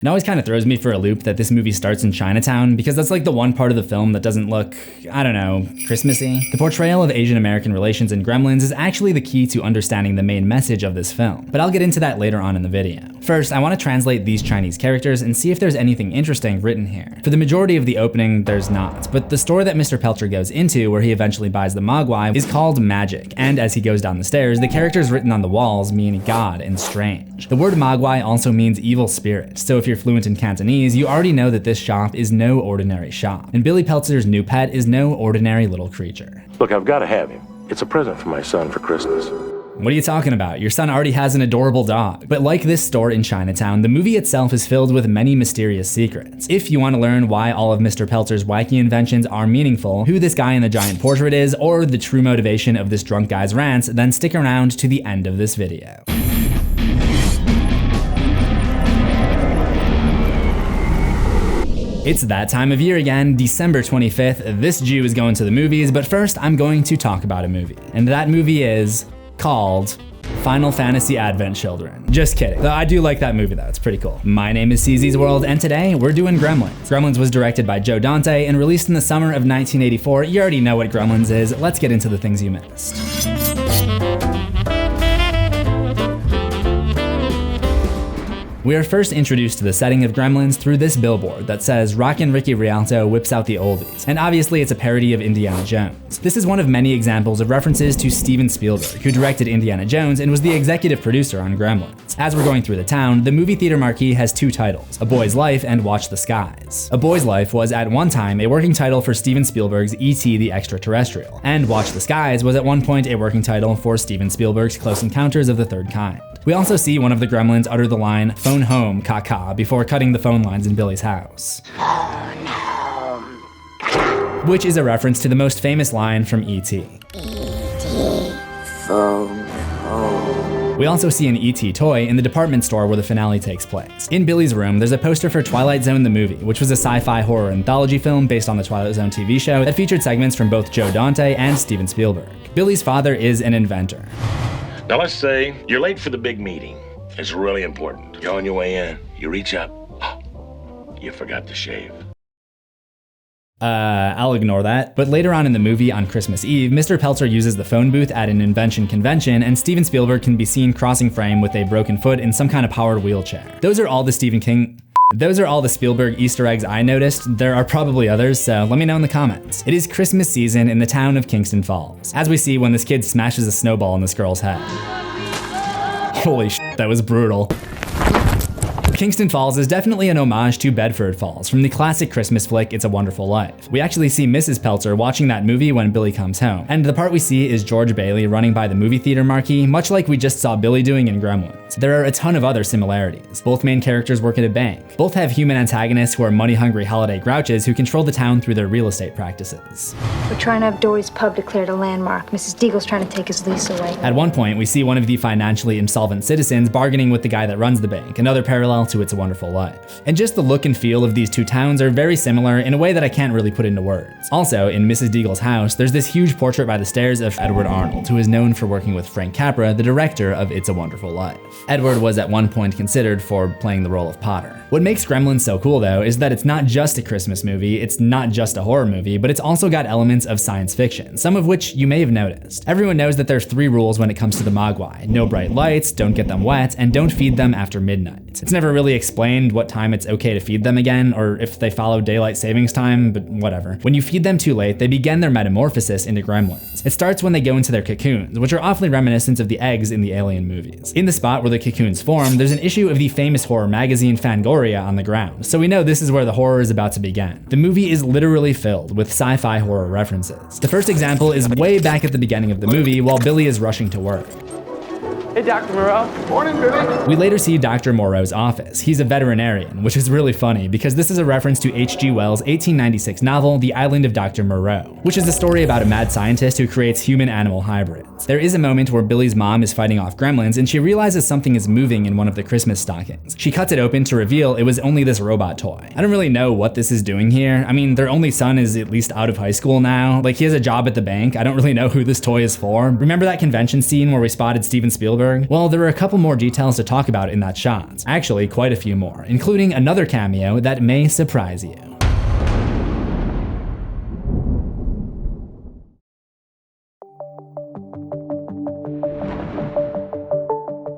It always kind of throws me for a loop that this movie starts in Chinatown, because that's like the one part of the film that doesn't look, I don't know, Christmassy. The portrayal of Asian American relations in Gremlins is actually the key to understanding the main message of this film, but I'll get into that later on in the video. First, I want to translate these Chinese characters and see if there's anything interesting written here. For the majority of the opening, there's not, but the store that Mr. Pelter goes into, where he eventually buys the Mogwai, is called Magic, and as he goes down the stairs, the characters written on the walls mean God and strange. The word Mogwai also means evil spirit, so if you're fluent in Cantonese, you already know that this shop is no ordinary shop, and Billy Peltzer's new pet is no ordinary little creature. Look, I've got to have him. It's a present for my son for Christmas. What are you talking about? Your son already has an adorable dog. But like this store in Chinatown, the movie itself is filled with many mysterious secrets. If you want to learn why all of Mr. Peltzer's wacky inventions are meaningful, who this guy in the giant portrait is, or the true motivation of this drunk guy's rants, then stick around to the end of this video. It's that time of year again, December 25th. This Jew is going to the movies, but first I'm going to talk about a movie. And that movie is called Final Fantasy Advent Children. Just kidding. Though I do like that movie though, it's pretty cool. My name is CZsWorld, and today we're doing Gremlins. Gremlins was directed by Joe Dante and released in the summer of 1984. You already know what Gremlins is. Let's get into the things you missed. We are first introduced to the setting of Gremlins through this billboard that says Rockin' Ricky Rialto whips out the oldies, and obviously it's a parody of Indiana Jones. This is one of many examples of references to Steven Spielberg, who directed Indiana Jones and was the executive producer on Gremlins. As we're going through the town, the movie theater marquee has two titles, A Boy's Life and Watch the Skies. A Boy's Life was at one time a working title for Steven Spielberg's E.T. the Extraterrestrial, and Watch the Skies was at one point a working title for Steven Spielberg's Close Encounters of the Third Kind. We also see one of the Gremlins utter the line, "Phone home, caca," before cutting the phone lines in Billy's house. Phone home, caca. Which is a reference to the most famous line from E.T. E.T. phone home. We also see an E.T. toy in the department store where the finale takes place. In Billy's room, there's a poster for Twilight Zone the movie, which was a sci-fi horror anthology film based on the Twilight Zone TV show that featured segments from both Joe Dante and Steven Spielberg. Billy's father is an inventor. Now let's say you're late for the big meeting. It's really important. You're on your way in. You reach up. Oh, you forgot to shave. I'll ignore that. But later on in the movie, on Christmas Eve, Mr. Pelter uses the phone booth at an invention convention, and Steven Spielberg can be seen crossing frame with a broken foot in some kind of powered wheelchair. Those are all the Spielberg Easter eggs I noticed. There are probably others, so let me know in the comments. It is Christmas season in the town of Kingston Falls, as we see when this kid smashes a snowball in this girl's head. Holy shit, that was brutal. Kingston Falls is definitely an homage to Bedford Falls from the classic Christmas flick It's a Wonderful Life. We actually see Mrs. Pelter watching that movie when Billy comes home, and the part we see is George Bailey running by the movie theater marquee, much like we just saw Billy doing in Gremlins. There are a ton of other similarities. Both main characters work at a bank. Both have human antagonists who are money-hungry holiday grouches who control the town through their real estate practices. We're trying to have Dory's pub declared a landmark. Mrs. Deagle's trying to take his lease away. At one point, we see one of the financially insolvent citizens bargaining with the guy that runs the bank, another parallel to It's a Wonderful Life. And just the look and feel of these two towns are very similar in a way that I can't really put into words. Also, in Mrs. Deagle's house, there's this huge portrait by the stairs of Edward Arnold, who is known for working with Frank Capra, the director of It's a Wonderful Life. Edward was at one point considered for playing the role of Potter. What makes Gremlins so cool though is that it's not just a Christmas movie, it's not just a horror movie, but it's also got elements of science fiction, some of which you may have noticed. Everyone knows that there's 3 rules when it comes to the Mogwai: no bright lights, don't get them wet, and don't feed them after midnight. It's never really explained what time it's okay to feed them again, or if they follow daylight savings time, but whatever. When you feed them too late, they begin their metamorphosis into gremlins. It starts when they go into their cocoons, which are awfully reminiscent of the eggs in the Alien movies. In the spot where the cocoons form, there's an issue of the famous horror magazine Fangoria on the ground, so we know this is where the horror is about to begin. The movie is literally filled with sci-fi horror references. The first example is way back at the beginning of the movie while Billy is rushing to work. Hey, Dr. Moreau. Morning, Billy. We later see Dr. Moreau's office. He's a veterinarian, which is really funny because this is a reference to H.G. Wells' 1896 novel, The Island of Dr. Moreau, which is a story about a mad scientist who creates human-animal hybrids. There is a moment where Billy's mom is fighting off gremlins and she realizes something is moving in one of the Christmas stockings. She cuts it open to reveal it was only this robot toy. I don't really know what this is doing here. I mean, their only son is at least out of high school now. Like, he has a job at the bank. I don't really know who this toy is for. Remember that convention scene where we spotted Steven Spielberg Spielberg? Well, there are a couple more details to talk about in that shot. Actually, quite a few more, including another cameo that may surprise you.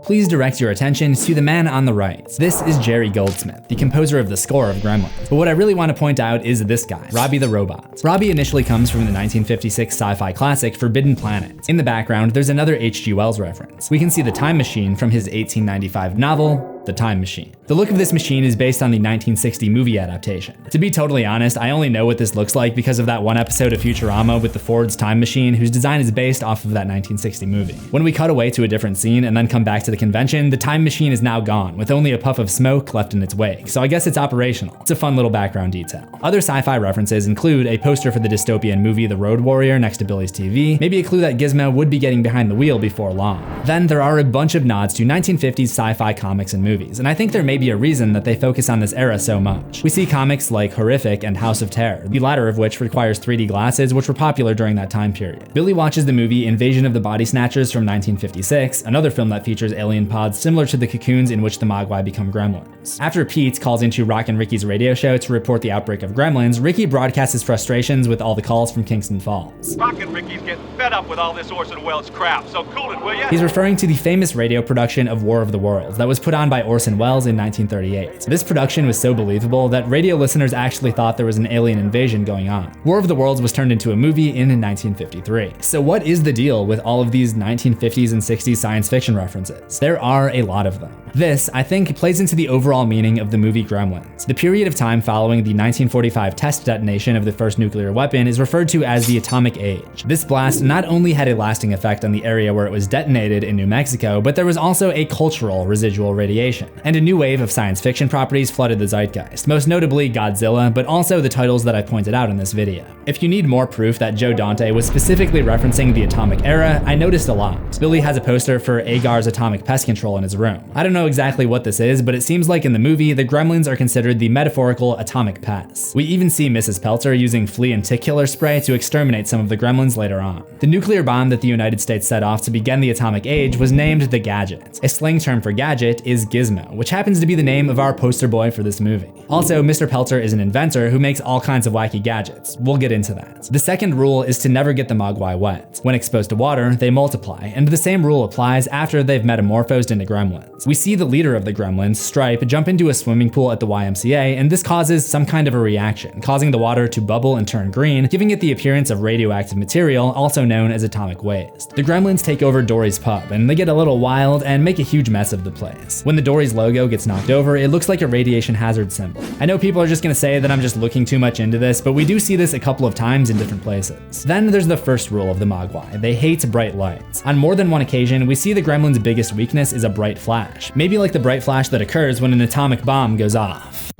Please direct your attention to the man on the right. This is Jerry Goldsmith, the composer of the score of Gremlins. But what I really want to point out is this guy, Robbie the Robot. Robbie initially comes from the 1956 sci-fi classic Forbidden Planet. In the background, there's another H.G. Wells reference. We can see the time machine from his 1895 novel, The Time Machine. The look of this machine is based on the 1960 movie adaptation. To be totally honest, I only know what this looks like because of that one episode of Futurama with the Ford's time machine, whose design is based off of that 1960 movie. When we cut away to a different scene and then come back to the convention, the time machine is now gone, with only a puff of smoke left in its wake, so I guess it's operational. It's a fun little background detail. Other sci-fi references include a poster for the dystopian movie The Road Warrior next to Billy's TV, maybe a clue that Gizmo would be getting behind the wheel before long. Then there are a bunch of nods to 1950s sci-fi comics and movies, and I think there may be a reason that they focus on this era so much. We see comics like Horrific and House of Terror, the latter of which requires 3D glasses, which were popular during that time period. Billy watches the movie Invasion of the Body Snatchers from 1956, another film that features alien pods similar to the cocoons in which the Mogwai become gremlins. After Pete calls into Rock and Ricky's radio show to report the outbreak of gremlins, Ricky broadcasts his frustrations with all the calls from Kingston Falls. Rock and Ricky's getting fed up with all this Orson Welles crap, so cool it, will ya? He's referring to the famous radio production of War of the Worlds that was put on by Orson Welles in 1938. This production was so believable that radio listeners actually thought there was an alien invasion going on. War of the Worlds was turned into a movie in 1953. So what is the deal with all of these 1950s and 60s science fiction references? There are a lot of them. This, I think, plays into the overall meaning of the movie Gremlins. The period of time following the 1945 test detonation of the first nuclear weapon is referred to as the atomic age. This blast not only had a lasting effect on the area where it was detonated in New Mexico, but there was also a cultural residual radiation, and a new wave of science fiction properties flooded the zeitgeist, most notably Godzilla, but also the titles that I pointed out in this video. If you need more proof that Joe Dante was specifically referencing the atomic era, I noticed a lot. Billy has a poster for Agar's atomic pest control in his room. I don't know exactly what this is, but it seems like in the movie, the gremlins are considered the metaphorical atomic pests. We even see Mrs. Pelter using flea and tick killer spray to exterminate some of the gremlins later on. The nuclear bomb that the United States set off to begin the atomic age was named the Gadget. A slang term for gadget is Gizmo, which happens to be the name of our poster boy for this movie. Also, Mr. Pelter is an inventor who makes all kinds of wacky gadgets. We'll get into that. The second rule is to never get the Mogwai wet. When exposed to water, they multiply, and the same rule applies after they've metamorphosed into gremlins. We see the leader of the gremlins, Stripe, jump into a swimming pool at the YMCA, and this causes some kind of a reaction, causing the water to bubble and turn green, giving it the appearance of radioactive material, also known as atomic waste. The gremlins take over Dory's pub, and they get a little wild and make a huge mess of the place. When the Dory's logo gets knocked over, it looks like a radiation hazard symbol. I know people are just gonna say that I'm just looking too much into this, but we do see this a couple of times in different places. Then there's the first rule of the Mogwai. They hate bright lights. On more than one occasion, we see the gremlins' biggest weakness is a bright flash. Maybe like the bright flash that occurs when an atomic bomb goes off.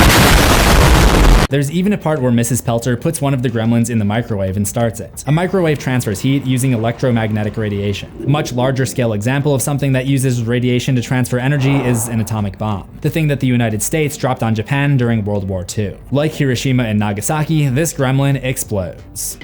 There's even a part where Mrs. Pelter puts one of the gremlins in the microwave and starts it. A microwave transfers heat using electromagnetic radiation. A much larger scale example of something that uses radiation to transfer energy is an atomic bomb, the thing that the United States dropped on Japan during World War II. Like Hiroshima and Nagasaki, this gremlin explodes.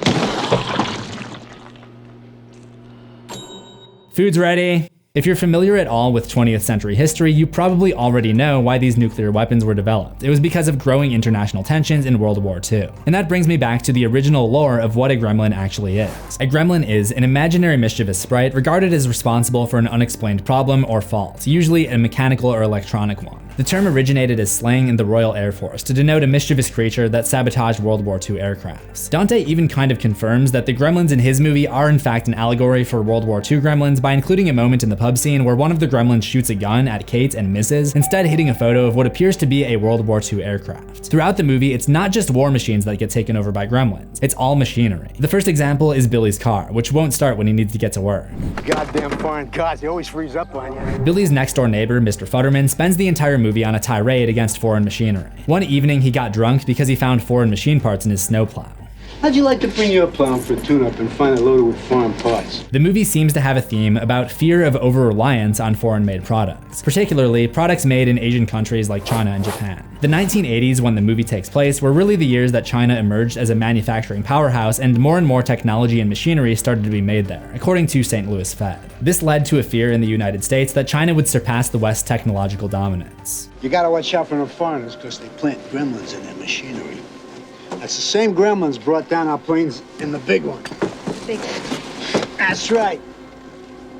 Food's ready. If you're familiar at all with 20th century history, you probably already know why these nuclear weapons were developed. It was because of growing international tensions in World War II. And that brings me back to the original lore of what a gremlin actually is. A gremlin is an imaginary mischievous sprite regarded as responsible for an unexplained problem or fault, usually a mechanical or electronic one. The term originated as slang in the Royal Air Force to denote a mischievous creature that sabotaged World War II aircrafts. Dante even kind of confirms that the gremlins in his movie are in fact an allegory for World War II gremlins by including a moment in the pub scene where one of the gremlins shoots a gun at Kate and misses, instead hitting a photo of what appears to be a World War II aircraft. Throughout the movie, it's not just war machines that get taken over by gremlins, it's all machinery. The first example is Billy's car, which won't start when he needs to get to work. Goddamn foreign cars, they always freeze up on you. Billy's next door neighbor, Mr. Futterman, spends the entire movie on a tirade against foreign machinery. One evening, he got drunk because he found foreign machine parts in his snowplow. How'd you like to bring your plow for a tune-up and find it loaded with foreign parts? The movie seems to have a theme about fear of over-reliance on foreign-made products, particularly products made in Asian countries like China and Japan. The 1980s, when the movie takes place, were really the years that China emerged as a manufacturing powerhouse and more technology and machinery started to be made there, according to St. Louis Fed. This led to a fear in the United States that China would surpass the West's technological dominance. You gotta watch out for the foreigners because they plant gremlins in their machinery. That's the same gremlins brought down our planes in the big one. Big one. That's right.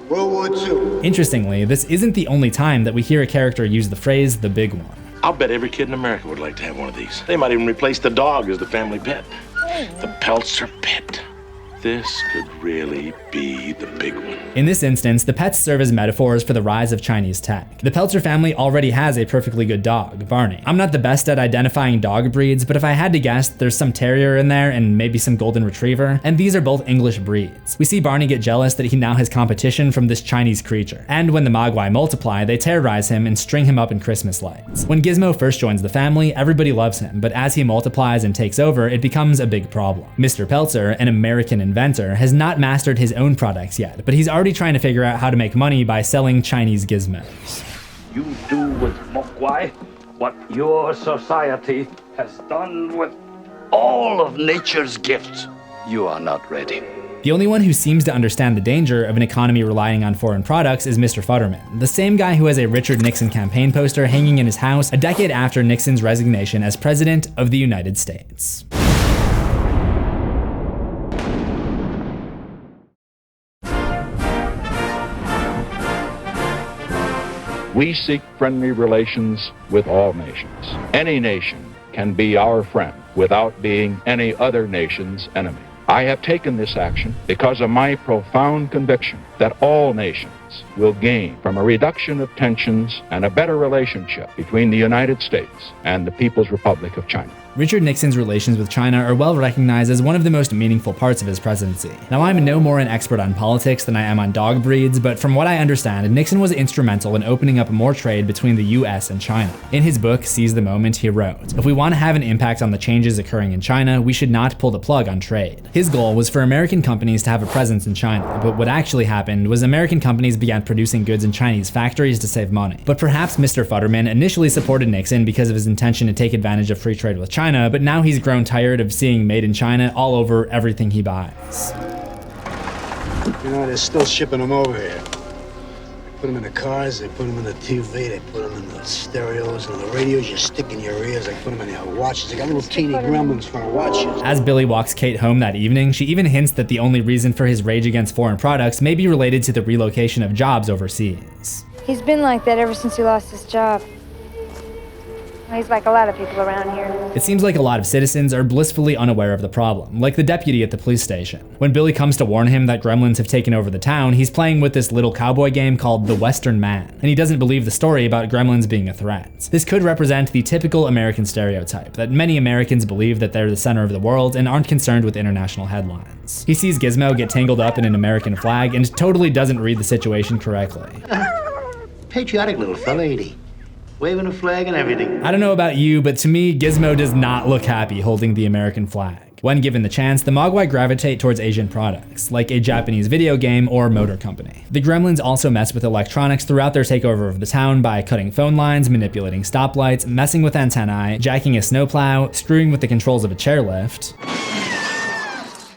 World War II. Interestingly, this isn't the only time that we hear a character use the phrase, the big one. I'll bet every kid in America would like to have one of these. They might even replace the dog as the family pet. The Peltzer pet. This could really be the big one. In this instance, the pets serve as metaphors for the rise of Chinese tech. The Peltzer family already has a perfectly good dog, Barney. I'm not the best at identifying dog breeds, but if I had to guess, there's some terrier in there and maybe some golden retriever, and these are both English breeds. We see Barney get jealous that he now has competition from this Chinese creature, and when the Mogwai multiply, they terrorize him and string him up in Christmas lights. When Gizmo first joins the family, everybody loves him, but as he multiplies and takes over, it becomes a big problem. Mr. Peltzer, an American inventor, has not mastered his own products yet, but he's already trying to figure out how to make money by selling Chinese gizmos. You do with Mogwai what your society has done with all of nature's gifts. You are not ready. The only one who seems to understand the danger of an economy relying on foreign products is Mr. Futterman, the same guy who has a Richard Nixon campaign poster hanging in his house a decade after Nixon's resignation as President of the United States. We seek friendly relations with all nations. Any nation can be our friend without being any other nation's enemy. I have taken this action because of my profound conviction that all nations will gain from a reduction of tensions and a better relationship between the United States and the People's Republic of China. Richard Nixon's relations with China are well recognized as one of the most meaningful parts of his presidency. Now, I'm no more an expert on politics than I am on dog breeds, but from what I understand, Nixon was instrumental in opening up more trade between the US and China. In his book, Seize the Moment, he wrote, "If we want to have an impact on the changes occurring in China, we should not pull the plug on trade." His goal was for American companies to have a presence in China, but what actually happened was American companies began producing goods in Chinese factories to save money. But perhaps Mr. Futterman initially supported Nixon because of his intention to take advantage of free trade with China, but now he's grown tired of seeing made in China all over everything he buys. You know, they're still shipping them over here. They put them in the cars, they put them in the TV, they put them in the stereos and the radios you stick in your ears, they put them in your watches. They got little teeny gremlins for watches. As Billy walks Kate home that evening, she even hints that the only reason for his rage against foreign products may be related to the relocation of jobs overseas. He's been like that ever since he lost his job. He's like a lot of people around here. It seems like a lot of citizens are blissfully unaware of the problem, like the deputy at the police station. When Billy comes to warn him that gremlins have taken over the town, he's playing with this little cowboy game called The Western Man, and he doesn't believe the story about gremlins being a threat. This could represent the typical American stereotype, that many Americans believe that they're the center of the world and aren't concerned with international headlines. He sees Gizmo get tangled up in an American flag and totally doesn't read the situation correctly. Patriotic little fella, ain't he? Waving a flag and everything. I don't know about you, but to me, Gizmo does not look happy holding the American flag. When given the chance, the Mogwai gravitate towards Asian products, like a Japanese video game or motor company. The Gremlins also mess with electronics throughout their takeover of the town by cutting phone lines, manipulating stoplights, messing with antennae, jacking a snowplow, screwing with the controls of a chairlift,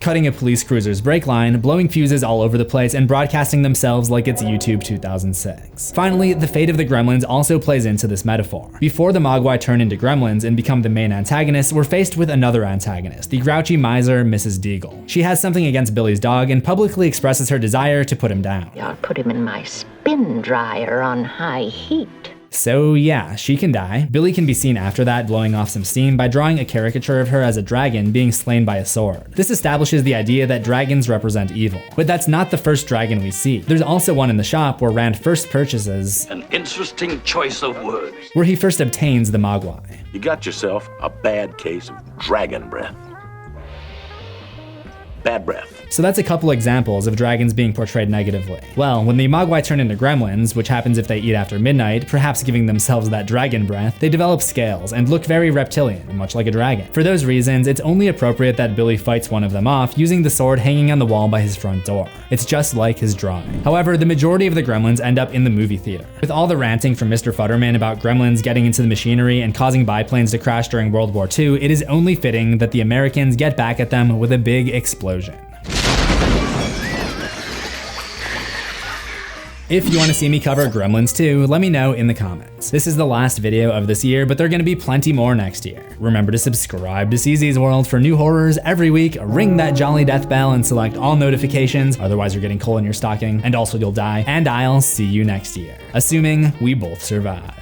cutting a police cruiser's brake line, blowing fuses all over the place, and broadcasting themselves like it's YouTube 2006. Finally, the fate of the Gremlins also plays into this metaphor. Before the Mogwai turn into Gremlins and become the main antagonists, we're faced with another antagonist, the grouchy miser, Mrs. Deagle. She has something against Billy's dog and publicly expresses her desire to put him down. I'll put him in my spin dryer on high heat. So yeah, she can die. Billy can be seen after that blowing off some steam by drawing a caricature of her as a dragon being slain by a sword. This establishes the idea that dragons represent evil. But that's not the first dragon we see. There's also one in the shop where Rand first purchases An interesting choice of words. where he first obtains the Mogwai. You got yourself a bad case of dragon breath. bad breath. So that's a couple examples of dragons being portrayed negatively. Well, when the Mogwai turn into gremlins, which happens if they eat after midnight, perhaps giving themselves that dragon breath, they develop scales and look very reptilian, much like a dragon. For those reasons, it's only appropriate that Billy fights one of them off using the sword hanging on the wall by his front door. It's just like his drawing. However, the majority of the gremlins end up in the movie theater. With all the ranting from Mr. Futterman about gremlins getting into the machinery and causing biplanes to crash during World War II, it is only fitting that the Americans get back at them with a big explosion. If you want to see me cover Gremlins 2, let me know in the comments. This is the last video of this year, but there are going to be plenty more next year. Remember to subscribe to CZsWorld for new horrors every week, ring that jolly death bell and select all notifications, otherwise you're getting coal in your stocking, and also you'll die, and I'll see you next year. Assuming we both survive.